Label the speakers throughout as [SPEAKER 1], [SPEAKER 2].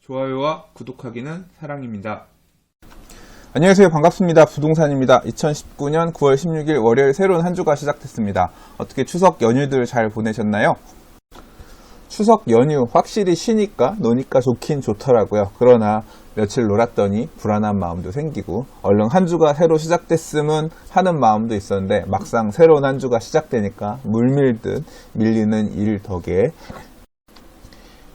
[SPEAKER 1] 좋아요와 구독하기는 사랑입니다.
[SPEAKER 2] 안녕하세요. 반갑습니다. 부동산입니다. 2019년 9월 16일 월요일 새로운 한 주가 시작됐습니다. 어떻게 추석 연휴들 잘 보내셨나요? 추석 연휴 확실히 쉬니까 노니까 좋긴 좋더라고요. 그러나 며칠 놀았더니 불안한 마음도 생기고 얼른 한 주가 새로 시작됐으면 하는 마음도 있었는데 막상 새로운 한 주가 시작되니까 물밀듯 밀리는 일 덕에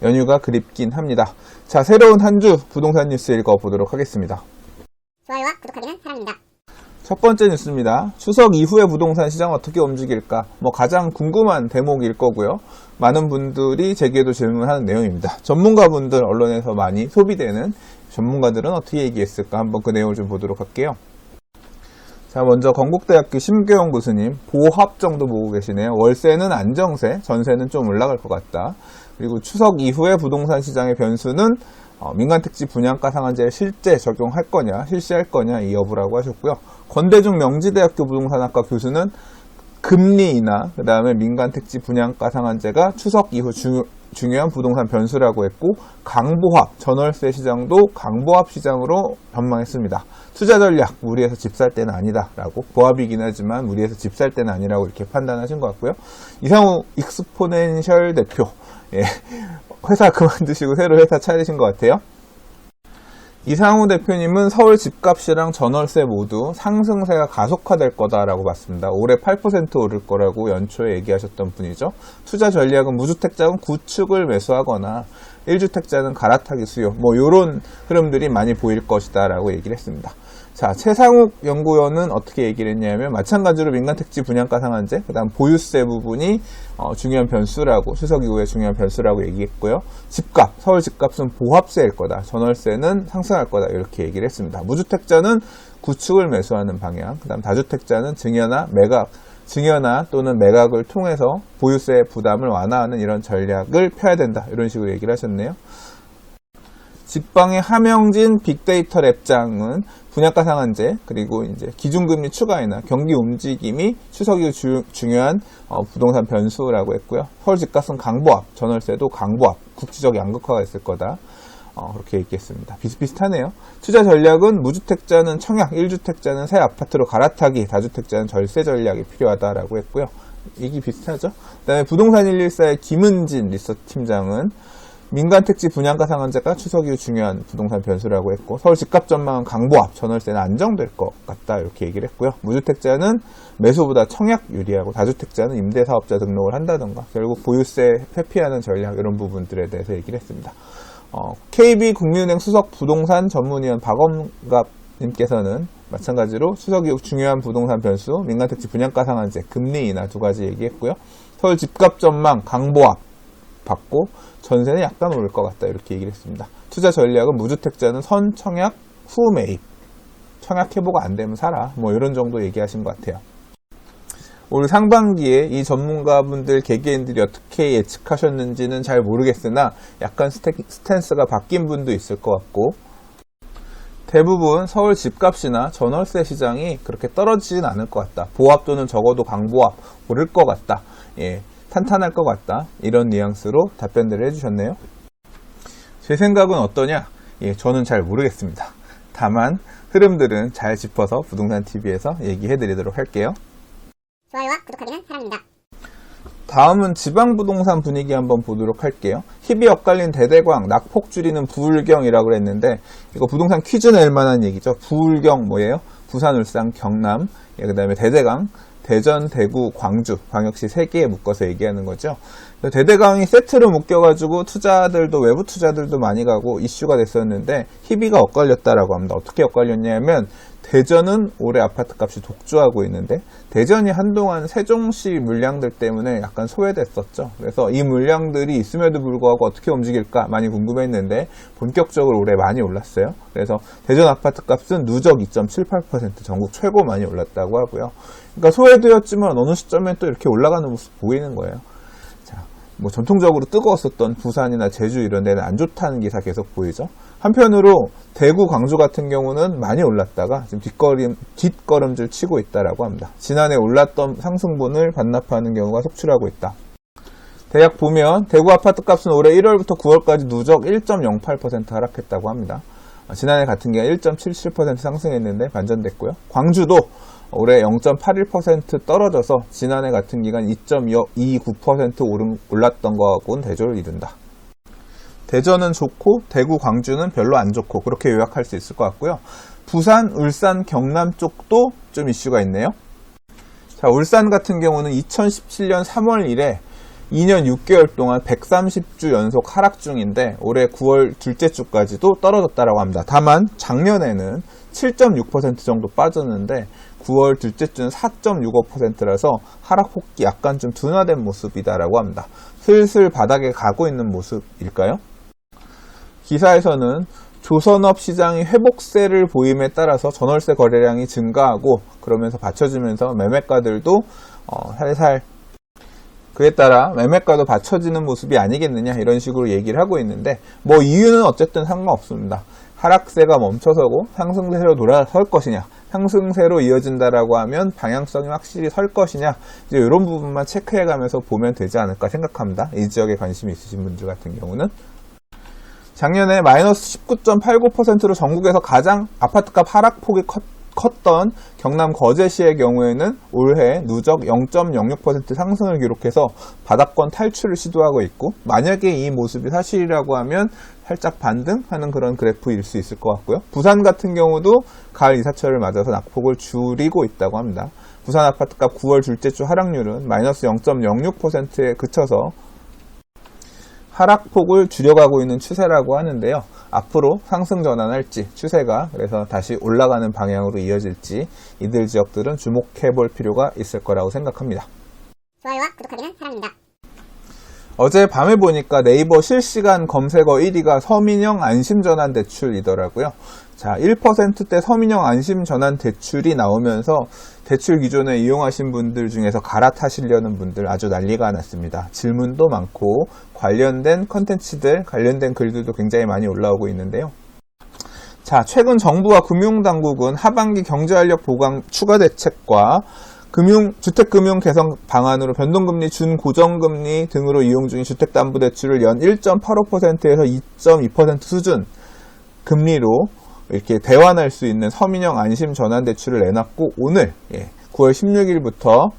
[SPEAKER 2] 연휴가 그립긴 합니다. 자, 새로운 한 주 부동산 뉴스 읽어보도록 하겠습니다.
[SPEAKER 3] 좋아요와 구독하기는 사랑입니다.
[SPEAKER 2] 첫 번째 뉴스입니다. 추석 이후에 부동산 시장 어떻게 움직일까? 가장 궁금한 대목일 거고요. 많은 분들이 제게도 질문하는 내용입니다. 전문가분들 언론에서 많이 소비되는 전문가들은 어떻게 얘기했을까? 한번 그 내용을 좀 보도록 할게요. 자, 먼저 건국대학교 심교영 교수님, 보합 정도 보고 계시네요. 월세는 안정세, 전세는 좀 올라갈 것 같다. 그리고 추석 이후에 부동산 시장의 변수는 민간택지 분양가 상한제를 실제 적용할 거냐, 실시할 거냐 이 여부라고 하셨고요. 건대중 명지대학교 부동산학과 교수는 금리 인하, 그 다음에 민간택지 분양가 상한제가 추석 이후 중요한 부동산 변수라고 했고, 강보합, 전월세 시장도 강보합 시장으로 전망했습니다. 투자 전략, 무리해서 집 살 때는 아니다 라고, 보합이긴 하지만 무리해서 집 살 때는 아니라고 이렇게 판단하신 것 같고요. 이상우 익스포넨셜 대표, 회사 그만두시고 새로 회사 차리신 것 같아요. 이상우 대표님은 서울 집값이랑 전월세 모두 상승세가 가속화될 거다라고 봤습니다. 올해 8% 오를 거라고 연초에 얘기하셨던 분이죠. 투자 전략은 무주택자는 구축을 매수하거나 1주택자는 갈아타기 수요, 이런 흐름들이 많이 보일 것이다 라고 얘기를 했습니다. 자, 최상욱 연구원은 어떻게 얘기를 했냐면 마찬가지로 민간택지 분양가 상한제, 그 다음 보유세 부분이 중요한 변수라고, 추석 이후에 중요한 변수라고 얘기했고요. 집값, 서울 집값은 보합세일 거다, 전월세는 상승할 거다 이렇게 얘기를 했습니다. 무주택자는 구축을 매수하는 방향, 그 다음 다주택자는 증여나 또는 매각을 통해서 보유세 부담을 완화하는 이런 전략을 펴야 된다, 이런 식으로 얘기를 하셨네요. 직방의 하명진 빅데이터 랩장은 분양가 상한제, 그리고 이제 기준금리 추가 인하, 경기 움직임이 추석 이후 중요한 부동산 변수라고 했고요. 서울 집값은 강보합, 전월세도 강보합, 국지적 양극화가 있을 거다. 그렇게 얘기했습니다. 비슷비슷하네요. 투자 전략은 무주택자는 청약, 1주택자는 새 아파트로 갈아타기, 다주택자는 절세 전략이 필요하다라고 했고요. 얘기 비슷하죠? 그 다음에 부동산 114의 김은진 리서치 팀장은 민간택지 분양가 상한제가 추석 이후 중요한 부동산 변수라고 했고, 서울 집값 전망은 강보합, 전월세는 안정될 것 같다 이렇게 얘기를 했고요. 무주택자는 매수보다 청약 유리하고 다주택자는 임대사업자 등록을 한다던가 결국 보유세 회피하는 전략, 이런 부분들에 대해서 얘기를 했습니다. KB국민은행 수석 부동산 전문위원 박엄갑 님께서는 마찬가지로 추석 이후 중요한 부동산 변수, 민간택지 분양가 상한제, 금리 인하 두 가지 얘기했고요. 서울 집값 전망 강보합 받고 전세는 약간 오를 것 같다 이렇게 얘기를 했습니다. 투자 전략은 무주택자는 선청약 후 매입, 청약해보고 안 되면 사라, 이런 정도 얘기하신 것 같아요. 올 상반기에 이 전문가분들 개개인들이 어떻게 예측하셨는지는 잘 모르겠으나 약간 스탠스가 바뀐 분도 있을 것 같고, 대부분 서울 집값이나 전월세 시장이 그렇게 떨어지진 않을 것 같다, 보합 또는 적어도 강보합 오를 것 같다, 탄탄할 것 같다, 이런 뉘앙스로 답변들을 해주셨네요. 제 생각은 어떠냐? 저는 잘 모르겠습니다. 다만 흐름들은 잘 짚어서 부동산TV에서 얘기해드리도록 할게요.
[SPEAKER 3] 좋아요와 구독하기는 사랑입니다.
[SPEAKER 2] 다음은 지방부동산 분위기 한번 보도록 할게요. 힙이 엇갈린 대대광, 낙폭 줄이는 부울경이라고 했는데, 이거 부동산 퀴즈 낼 만한 얘기죠. 부울경 뭐예요? 부산, 울산, 경남, 그 다음에 대대강, 대전, 대구, 광주, 광역시 3개에 묶어서 얘기하는 거죠. 대대강이 세트로 묶여가지고 투자들도, 외부 투자들도 많이 가고 이슈가 됐었는데, 희비가 엇갈렸다라고 합니다. 어떻게 엇갈렸냐면, 대전은 올해 아파트 값이 독주하고 있는데, 대전이 한동안 세종시 물량들 때문에 약간 소외됐었죠. 그래서 이 물량들이 있음에도 불구하고 어떻게 움직일까 많이 궁금했는데, 본격적으로 올해 많이 올랐어요. 그래서 대전 아파트 값은 누적 2.78% 전국 최고 많이 올랐다고 하고요. 그러니까 소외되었지만 어느 시점에 또 이렇게 올라가는 모습 보이는 거예요. 자, 전통적으로 뜨거웠었던 부산이나 제주 이런 데는 안 좋다는 기사 계속 보이죠. 한편으로 대구, 광주 같은 경우는 많이 올랐다가 지금 뒷걸음질 치고 있다라고 합니다. 지난해 올랐던 상승분을 반납하는 경우가 속출하고 있다. 대략 보면 대구 아파트 값은 올해 1월부터 9월까지 누적 1.08% 하락했다고 합니다. 지난해 같은 경우에 1.77% 상승했는데 반전됐고요. 광주도 올해 0.81% 떨어져서 지난해 같은 기간 2.29% 올랐던 것하고는 대조를 이룬다. 대전은 좋고 대구, 광주는 별로 안 좋고 그렇게 요약할 수 있을 것 같고요. 부산, 울산, 경남 쪽도 좀 이슈가 있네요. 자, 울산 같은 경우는 2017년 3월 이래 2년 6개월 동안 130주 연속 하락 중인데 올해 9월 둘째 주까지도 떨어졌다고 합니다. 다만 작년에는 7.6% 정도 빠졌는데 9월 둘째 주는 4.65%라서 하락폭이 약간 좀 둔화된 모습이다라고 합니다. 슬슬 바닥에 가고 있는 모습일까요? 기사에서는 조선업 시장이 회복세를 보임에 따라서 전월세 거래량이 증가하고 그러면서 받쳐주면서 매매가들도 살살 그에 따라 매매가도 받쳐지는 모습이 아니겠느냐 이런 식으로 얘기를 하고 있는데 뭐 이유는 어쨌든 상관없습니다. 하락세가 멈춰서고 상승세로 돌아설 것이냐 상승세로 이어진다라고 하면 방향성이 확실히 설 것이냐 이제 이런 부분만 체크해가면서 보면 되지 않을까 생각합니다. 이 지역에 관심이 있으신 분들 같은 경우는 작년에 마이너스 19.89%로 전국에서 가장 아파트값 하락폭이 컸던 경남 거제시의 경우에는 올해 누적 0.06% 상승을 기록해서 바닥권 탈출을 시도하고 있고 만약에 이 모습이 사실이라고 하면 살짝 반등하는 그런 그래프일 수 있을 것 같고요. 부산 같은 경우도 가을 이사철을 맞아서 낙폭을 줄이고 있다고 합니다. 부산 아파트값 9월 둘째 주 하락률은 마이너스 0.06%에 그쳐서 하락폭을 줄여가고 있는 추세라고 하는데요. 앞으로 상승 전환할지 추세가 그래서 다시 올라가는 방향으로 이어질지 이들 지역들은 주목해 볼 필요가 있을 거라고 생각합니다.
[SPEAKER 3] 좋아요와 구독하기는 사랑입니다.
[SPEAKER 2] 어제 밤에 보니까 네이버 실시간 검색어 1위가 서민형 안심전환 대출이더라고요. 자, 1%대 서민형 안심전환 대출이 나오면서 대출 기존에 이용하신 분들 중에서 갈아타시려는 분들 아주 난리가 났습니다. 질문도 많고 관련된 컨텐츠들, 관련된 글들도 굉장히 많이 올라오고 있는데요. 자, 최근 정부와 금융당국은 하반기 경제활력 보강 추가 대책과 주택금융 개선 방안으로 변동금리, 준고정금리 등으로 이용 중인 주택담보대출을 연 1.85%에서 2.2% 수준 금리로 이렇게 대환할 수 있는 서민형 안심전환대출을 내놨고 오늘 9월 16일부터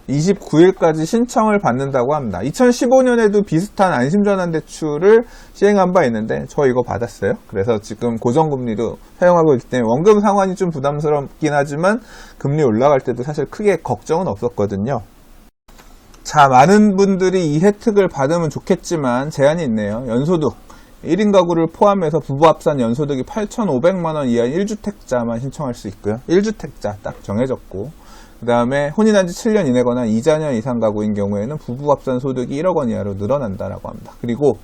[SPEAKER 2] 29일까지 신청을 받는다고 합니다. 2015년에도 비슷한 안심전환대출을 시행한 바 있는데 저 이거 받았어요. 그래서 지금 고정금리로 사용하고 있기 때문에 원금 상환이 좀 부담스럽긴 하지만 금리 올라갈 때도 사실 크게 걱정은 없었거든요. 자, 많은 분들이 이 혜택을 받으면 좋겠지만 제한이 있네요. 연소득 1인 가구를 포함해서 부부 합산 연소득이 8,500만원 이하인 1주택자만 신청할 수 있고요. 1주택자 딱 정해졌고 그 다음에 혼인한 지 7년 이내거나 2자녀 이상 가구인 경우에는 부부 합산 소득이 1억 원 이하로 늘어난다라고 합니다. 그리고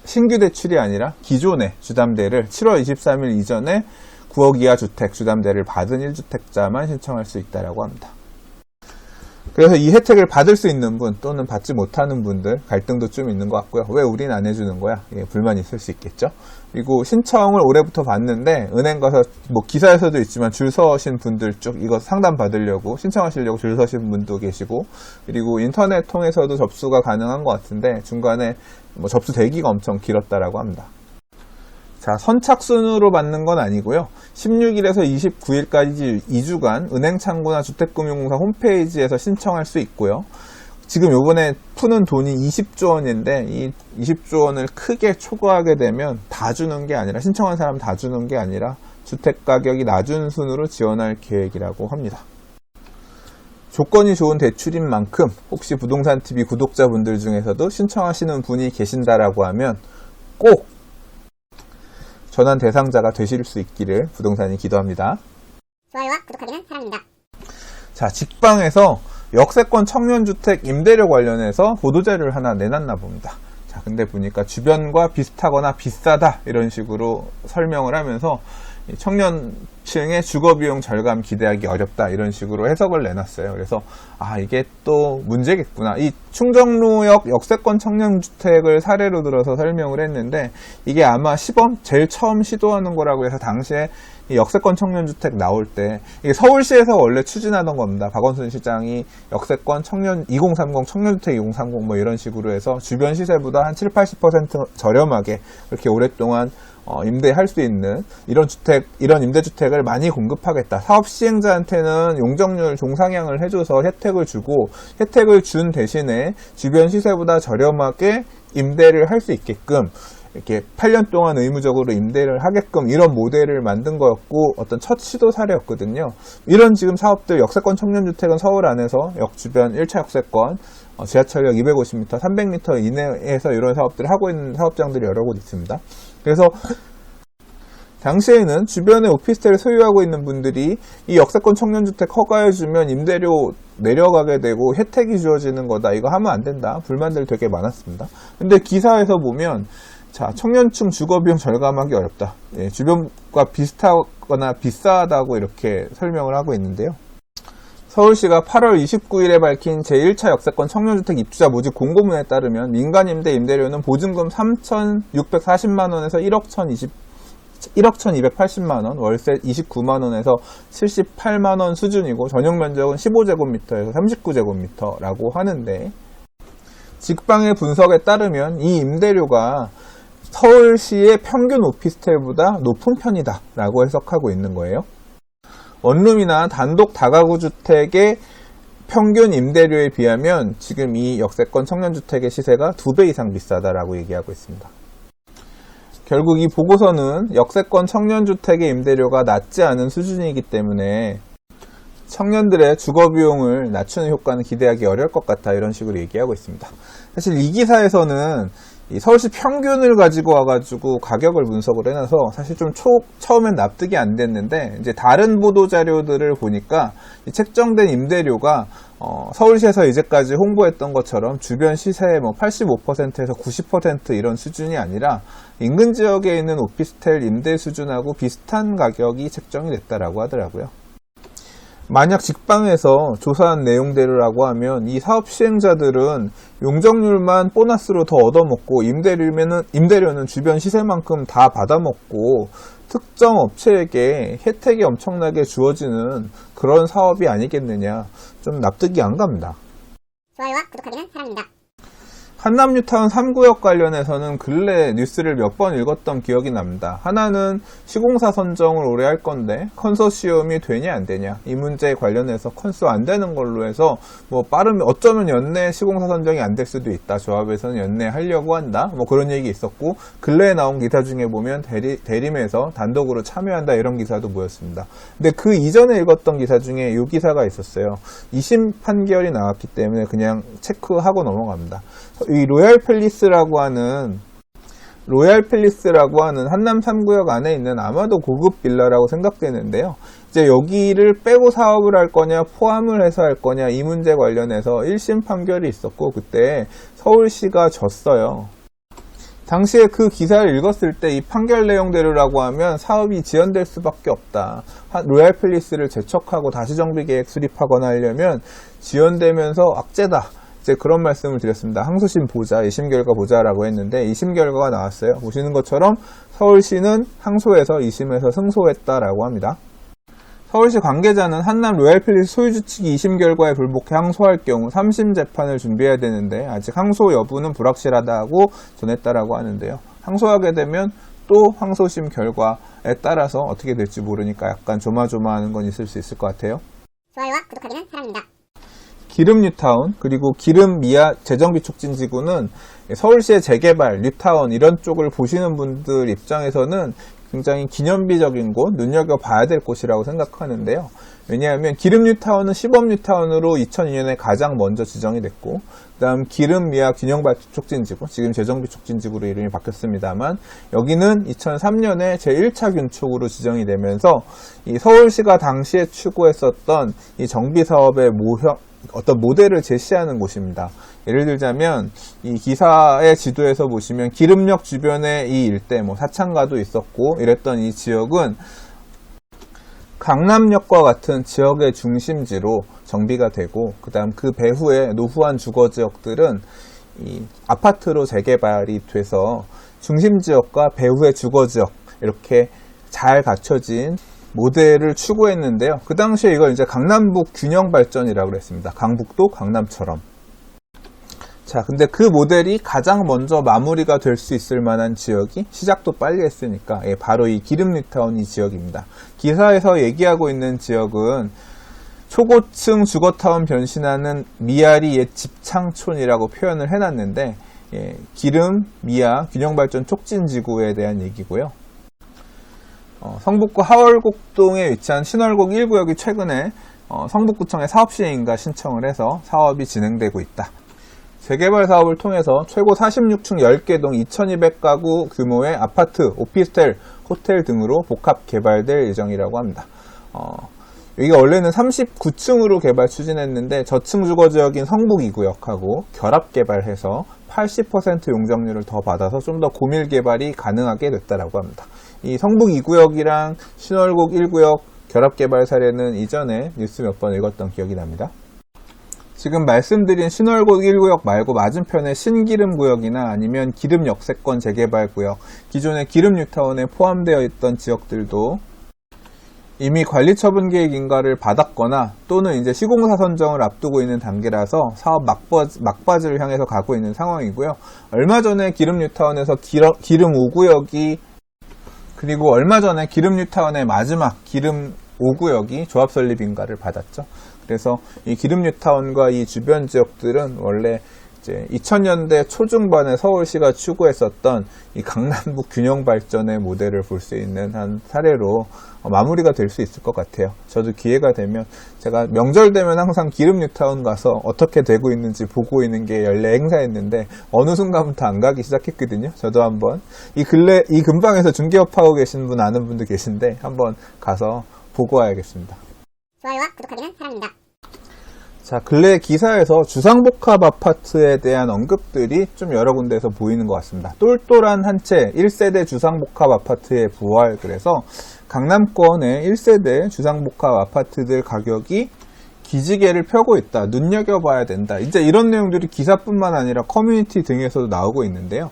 [SPEAKER 2] 신규 대출이 아니라 기존의 주담대를 7월 23일 이전에 9억 이하 주택 주담대를 받은 1주택자만 신청할 수 있다라고 합니다. 그래서 이 혜택을 받을 수 있는 분 또는 받지 못하는 분들 갈등도 좀 있는 것 같고요. 왜 우린 안 해주는 거야? 불만이 있을 수 있겠죠. 그리고 신청을 올해부터 받는데 은행 가서 뭐 기사에서도 있지만 줄 서신 분들 쪽 이거 상담 받으려고 신청하시려고 줄 서신 분도 계시고 그리고 인터넷 통해서도 접수가 가능한 것 같은데 중간에 뭐 접수 대기가 엄청 길었다라고 합니다. 자, 선착순으로 받는 건 아니고요. 16일에서 29일까지 2주간 은행창구나 주택금융공사 홈페이지에서 신청할 수 있고요. 지금 요번에 푸는 돈이 20조 원인데 이 20조 원을 크게 초과하게 되면 다 주는 게 아니라 신청한 사람 다 주는 게 아니라 주택가격이 낮은 순으로 지원할 계획이라고 합니다. 조건이 좋은 대출인 만큼 혹시 부동산TV 구독자분들 중에서도 신청하시는 분이 계신다라고 하면 꼭 전환 대상자가 되실 수 있기를 부동산이 기도합니다.
[SPEAKER 3] 좋아요와 구독하기는 사랑입니다.
[SPEAKER 2] 자, 직방에서 역세권 청년주택 임대료 관련해서 보도자료를 하나 내놨나 봅니다. 자, 근데 보니까 주변과 비슷하거나 비싸다 이런 식으로 설명을 하면서 청년층의 주거비용 절감 기대하기 어렵다 이런 식으로 해석을 내놨어요. 그래서 이게 또 문제겠구나. 이 충정로역 역세권 청년주택을 사례로 들어서 설명을 했는데 이게 아마 시범 제일 처음 시도하는 거라고 해서 당시에 이 역세권 청년주택 나올 때 이게 서울시에서 원래 추진하던 겁니다. 박원순 시장이 역세권 청년 2030 청년주택 2030 뭐 이런 식으로 해서 주변 시세보다 한 7-80% 저렴하게 이렇게 오랫동안 임대할 수 있는 이런 임대주택을 많이 공급하겠다. 사업 시행자한테는 용적률 종상향을 해줘서 혜택을 주고 혜택을 준 대신에 주변 시세보다 저렴하게 임대를 할 수 있게끔 이렇게 8년 동안 의무적으로 임대를 하게끔 이런 모델을 만든 거였고 어떤 첫 시도 사례였거든요. 이런 지금 사업들 역세권 청년주택은 서울 안에서 역 주변 1차 역세권 지하철역 250m, 300m 이내에서 이런 사업들을 하고 있는 사업장들이 여러 곳 있습니다. 그래서 당시에는 주변에 오피스텔을 소유하고 있는 분들이 이 역세권 청년주택 허가해주면 임대료 내려가게 되고 혜택이 주어지는 거다. 이거 하면 안 된다. 불만들 되게 많았습니다. 근데 기사에서 보면 자, 청년층 주거비용 절감하기 어렵다. 예, 주변과 비슷하거나 비싸다고 이렇게 설명을 하고 있는데요. 서울시가 8월 29일에 밝힌 제1차 역세권 청년주택 입주자 모집 공고문에 따르면 민간임대 임대료는 보증금 3,640만원에서 1억 1,280만원, 월세 29만원에서 78만원 수준이고 전용면적은 15제곱미터에서 39제곱미터라고 하는데 직방의 분석에 따르면 이 임대료가 서울시의 평균 오피스텔보다 높은 편이다 라고 해석하고 있는 거예요. 원룸이나 단독 다가구 주택의 평균 임대료에 비하면 지금 이 역세권 청년주택의 시세가 2배 이상 비싸다라고 얘기하고 있습니다. 결국 이 보고서는 역세권 청년주택의 임대료가 낮지 않은 수준이기 때문에 청년들의 주거비용을 낮추는 효과는 기대하기 어려울 것 같다 이런 식으로 얘기하고 있습니다. 사실 이 기사에서는 이 서울시 평균을 가지고 와가지고 가격을 분석을 해놔서 사실 좀 처음엔 납득이 안 됐는데 이제 다른 보도 자료들을 보니까 이 책정된 임대료가 서울시에서 이제까지 홍보했던 것처럼 주변 시세의 뭐 85%에서 90% 이런 수준이 아니라 인근 지역에 있는 오피스텔 임대 수준하고 비슷한 가격이 책정이 됐다라고 하더라고요. 만약 직방에서 조사한 내용대로라고 하면 이 사업 시행자들은 용적률만 보너스로 더 얻어먹고 임대료는 주변 시세만큼 다 받아먹고 특정 업체에게 혜택이 엄청나게 주어지는 그런 사업이 아니겠느냐, 좀 납득이 안 갑니다.
[SPEAKER 3] 좋아요와 구독하기는 사랑입니다.
[SPEAKER 2] 한남 뉴타운 3구역 관련해서는 근래 뉴스를 몇 번 읽었던 기억이 납니다. 하나는 시공사 선정을 올해 할 건데 컨소시엄이 되냐 안 되냐, 이 문제에 관련해서 컨소 안 되는 걸로 해서 뭐 빠르면 어쩌면 연내 시공사 선정이 안 될 수도 있다, 조합에서는 연내 하려고 한다, 뭐 그런 얘기 있었고, 근래에 나온 기사 중에 보면 대림에서 단독으로 참여한다 이런 기사도 보였습니다. 근데 그 이전에 읽었던 기사 중에 이 기사가 있었어요. 2심 판결이 나왔기 때문에 그냥 체크하고 넘어갑니다. 이 로얄 팰리스라고 하는 한남 3구역 안에 있는 아마도 고급 빌라라고 생각되는데요. 이제 여기를 빼고 사업을 할 거냐 포함을 해서 할 거냐 이 문제 관련해서 1심 판결이 있었고 그때 서울시가 졌어요. 당시에 그 기사를 읽었을 때 이 판결 내용대로라고 하면 사업이 지연될 수밖에 없다. 로얄 팰리스를 재촉하고 다시 정비 계획 수립하거나 하려면 지연되면서 악재다. 이제 그런 말씀을 드렸습니다. 항소심 보자, 2심 결과 보자라고 했는데 2심 결과가 나왔어요. 보시는 것처럼 서울시는 항소해서 2심에서 승소했다라고 합니다. 서울시 관계자는 한남 로얄 팰리스 소유주 측이 2심 결과에 불복해 항소할 경우 3심 재판을 준비해야 되는데 아직 항소 여부는 불확실하다고 전했다라고 하는데요. 항소하게 되면 또 항소심 결과에 따라서 어떻게 될지 모르니까 약간 조마조마하는 건 있을 수 있을 것 같아요.
[SPEAKER 3] 좋아요와 구독하기는 사랑입니다.
[SPEAKER 2] 기름 뉴타운 그리고 기름 미아 재정비 촉진지구는 서울시의 재개발, 뉴타운 이런 쪽을 보시는 분들 입장에서는 굉장히 기념비적인 곳, 눈여겨봐야 될 곳이라고 생각하는데요. 왜냐하면 기름 뉴타운은 시범 뉴타운으로 2002년에 가장 먼저 지정이 됐고, 그 다음 기름 미아 균형발전 촉진지구, 지금 재정비 촉진지구로 이름이 바뀌었습니다만 여기는 2003년에 제1차 균촉으로 지정이 되면서 이 서울시가 당시에 추구했었던 이 정비사업의 어떤 모델을 제시하는 곳입니다. 예를 들자면 이 기사의 지도에서 보시면 기름역 주변에 이 일대, 사창가도 있었고 이랬던 이 지역은 강남역과 같은 지역의 중심지로 정비가 되고 그다음 그 배후에 노후한 주거지역들은 이 아파트로 재개발이 돼서 중심지역과 배후의 주거지역 이렇게 잘 갖춰진 모델을 추구했는데요. 그 당시에 이걸 이제 강남북 균형 발전이라고 그랬습니다. 강북도 강남처럼. 자, 근데 그 모델이 가장 먼저 마무리가 될 수 있을 만한 지역이 시작도 빨리 했으니까 바로 이 기름뉴타운 이 지역입니다. 기사에서 얘기하고 있는 지역은 초고층 주거타운 변신하는 미아리 옛 집창촌이라고 표현을 해놨는데 기름, 미아, 균형발전 촉진지구에 대한 얘기고요. 성북구 하월곡동에 위치한 신월곡 1구역이 최근에 성북구청에 사업시행인가 신청을 해서 사업이 진행되고 있다. 재개발 사업을 통해서 최고 46층 10개 동 2200가구 규모의 아파트, 오피스텔, 호텔 등으로 복합 개발될 예정이라고 합니다. 여기가 원래는 39층으로 개발 추진했는데 저층 주거지역인 성북 2구역하고 결합 개발해서 80% 용적률을 더 받아서 좀 더 고밀 개발이 가능하게 됐다라고 합니다. 이 성북 2구역이랑 신월곡 1구역 결합 개발 사례는 이전에 뉴스 몇 번 읽었던 기억이 납니다. 지금 말씀드린 신월곡 1구역 말고 맞은편의 신기름구역이나 아니면 기름 역세권 재개발구역, 기존의 기름뉴타운에 포함되어 있던 지역들도 이미 관리처분계획 인가를 받았거나 또는 이제 시공사 선정을 앞두고 있는 단계라서 사업 막바지를 향해서 가고 있는 상황이고요. 얼마 전에 기름뉴타운에서 기름 5구역이 그리고 얼마 전에 기름뉴타운의 마지막 기름 5구역이 조합 설립 인가를 받았죠. 그래서 이 기름뉴타운과 이 주변 지역들은 원래 이제 2000년대 초중반에 서울시가 추구했었던 이 강남북 균형 발전의 모델을 볼 수 있는 한 사례로 마무리가 될 수 있을 것 같아요. 저도 기회가 되면 제가 명절 되면 항상 기름뉴타운 가서 어떻게 되고 있는지 보고 있는 게 연례 행사였는데 어느 순간부터 안 가기 시작했거든요. 저도 한번 이 근방에서 중개업하고 계신 분 아는 분도 계신데 한번 가서 보고 와야겠습니다.
[SPEAKER 3] 좋아요와 구독하기는 사랑입니다.
[SPEAKER 2] 자, 근래 기사에서 주상복합 아파트에 대한 언급들이 좀 여러 군데에서 보이는 것 같습니다. 똘똘한 한 채 1세대 주상복합 아파트의 부활. 그래서 강남권의 1세대 주상복합 아파트들 가격이 기지개를 펴고 있다. 눈여겨봐야 된다. 이제 이런 내용들이 기사뿐만 아니라 커뮤니티 등에서도 나오고 있는데요.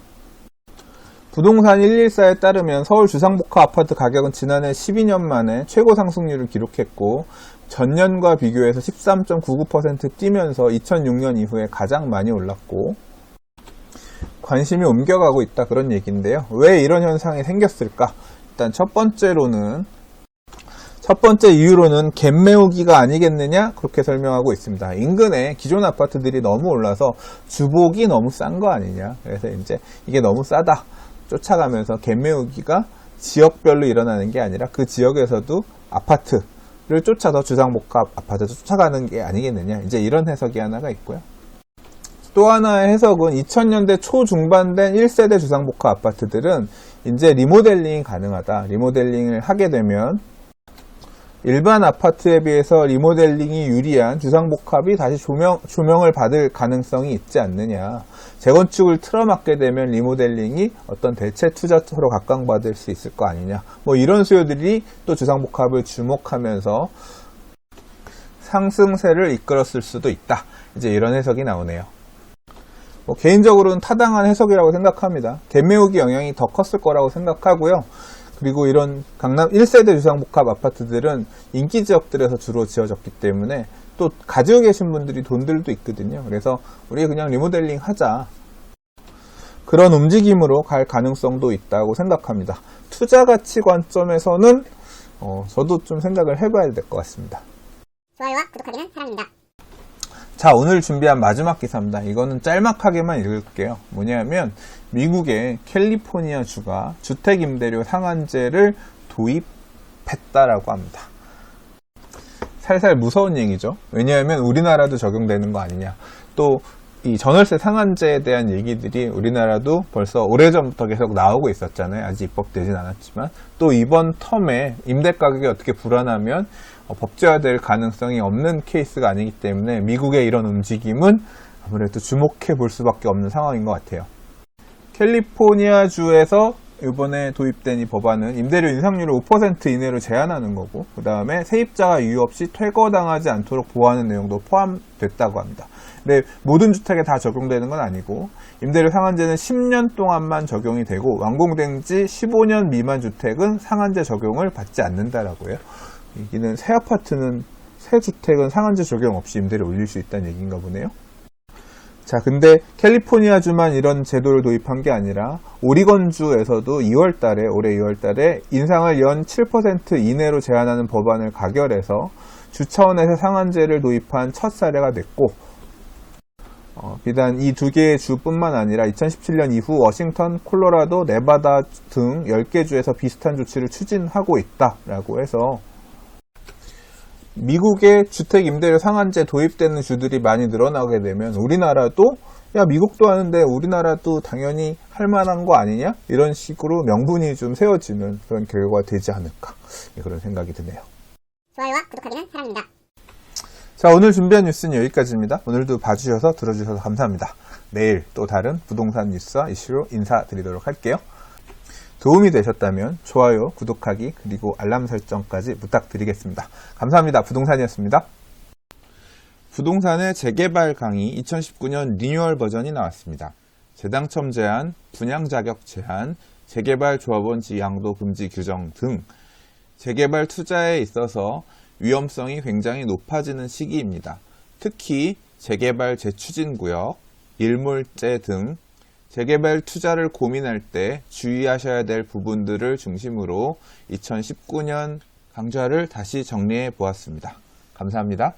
[SPEAKER 2] 부동산 114에 따르면 서울 주상복합 아파트 가격은 지난해 12년 만에 최고 상승률을 기록했고 전년과 비교해서 13.99% 뛰면서 2006년 이후에 가장 많이 올랐고 관심이 옮겨가고 있다 그런 얘기인데요. 왜 이런 현상이 생겼을까? 일단 첫 번째 이유로는 갭 메우기가 아니겠느냐 그렇게 설명하고 있습니다. 인근에 기존 아파트들이 너무 올라서 주복이 너무 싼 거 아니냐. 그래서 이제 이게 너무 싸다 쫓아가면서 갭 메우기가 지역별로 일어나는 게 아니라 그 지역에서도 아파트를 쫓아서 주상복합 아파트를 쫓아가는 게 아니겠느냐. 이제 이런 해석이 하나가 있고요. 또 하나의 해석은 2000년대 초중반된 1세대 주상복합 아파트들은 이제 리모델링이 가능하다. 리모델링을 하게 되면 일반 아파트에 비해서 리모델링이 유리한 주상복합이 다시 조명을 받을 가능성이 있지 않느냐. 재건축을 틀어막게 되면 리모델링이 어떤 대체 투자처로 각광받을 수 있을 거 아니냐. 뭐 이런 수요들이 또 주상복합을 주목하면서 상승세를 이끌었을 수도 있다. 이제 이런 해석이 나오네요. 개인적으로는 타당한 해석이라고 생각합니다. 갭 메우기 영향이 더 컸을 거라고 생각하고요. 그리고 이런 강남 1세대 주상복합 아파트들은 인기 지역들에서 주로 지어졌기 때문에 또 가지고 계신 분들이 돈들도 있거든요. 그래서 우리 그냥 리모델링 하자. 그런 움직임으로 갈 가능성도 있다고 생각합니다. 투자 가치 관점에서는 저도 좀 생각을 해봐야 될 것 같습니다.
[SPEAKER 3] 좋아요와 구독하기는 사랑입니다.
[SPEAKER 2] 자, 오늘 준비한 마지막 기사입니다. 이거는 짤막하게만 읽을게요. 뭐냐면 미국의 캘리포니아주가 주택임대료 상한제를 도입했다라고 합니다. 살살 무서운 얘기죠. 왜냐하면 우리나라도 적용되는 거 아니냐. 또 이 전월세 상한제에 대한 얘기들이 우리나라도 벌써 오래전부터 계속 나오고 있었잖아요. 아직 입법되진 않았지만 또 이번 텀에 임대 가격이 어떻게 불안하면 법제화될 가능성이 없는 케이스가 아니기 때문에 미국의 이런 움직임은 아무래도 주목해 볼 수밖에 없는 상황인 것 같아요. 캘리포니아주에서 이번에 도입된 이 법안은 임대료 인상률을 5% 이내로 제한하는 거고, 그 다음에 세입자가 이유 없이 퇴거당하지 않도록 보호하는 내용도 포함됐다고 합니다. 근데 모든 주택에 다 적용되는 건 아니고, 임대료 상한제는 10년 동안만 적용이 되고, 완공된 지 15년 미만 주택은 상한제 적용을 받지 않는다라고 해요. 여기는 새 아파트는, 새 주택은 상한제 적용 없이 임대료 올릴 수 있다는 얘기인가 보네요. 자, 근데 캘리포니아주만 이런 제도를 도입한 게 아니라 오리건주에서도 올해 2월달에 인상을 연 7% 이내로 제한하는 법안을 가결해서 주 차원에서 상한제를 도입한 첫 사례가 됐고, 비단 이 두 개의 주뿐만 아니라 2017년 이후 워싱턴, 콜로라도, 네바다 등 10개 주에서 비슷한 조치를 추진하고 있다라고 해서 미국의 주택 임대료 상한제 도입되는 주들이 많이 늘어나게 되면 우리나라도 야 미국도 하는데 우리나라도 당연히 할 만한 거 아니냐? 이런 식으로 명분이 좀 세워지는 그런 결과가 되지 않을까 그런 생각이 드네요.
[SPEAKER 3] 좋아요와 구독하기는 사랑입니다.
[SPEAKER 2] 자, 오늘 준비한 뉴스는 여기까지입니다. 오늘도 봐주셔서 들어주셔서 감사합니다. 내일 또 다른 부동산 뉴스와 이슈로 인사드리도록 할게요. 도움이 되셨다면 좋아요, 구독하기, 그리고 알람 설정까지 부탁드리겠습니다. 감사합니다. 부동산이었습니다. 부동산의 재개발 강의 2019년 리뉴얼 버전이 나왔습니다. 재당첨 제한, 분양 자격 제한, 재개발 조합원 지양도 금지 규정 등 재개발 투자에 있어서 위험성이 굉장히 높아지는 시기입니다. 특히 재개발 재추진 구역, 일몰제 등 재개발 투자를 고민할 때 주의하셔야 될 부분들을 중심으로 2019년 강좌를 다시 정리해 보았습니다. 감사합니다.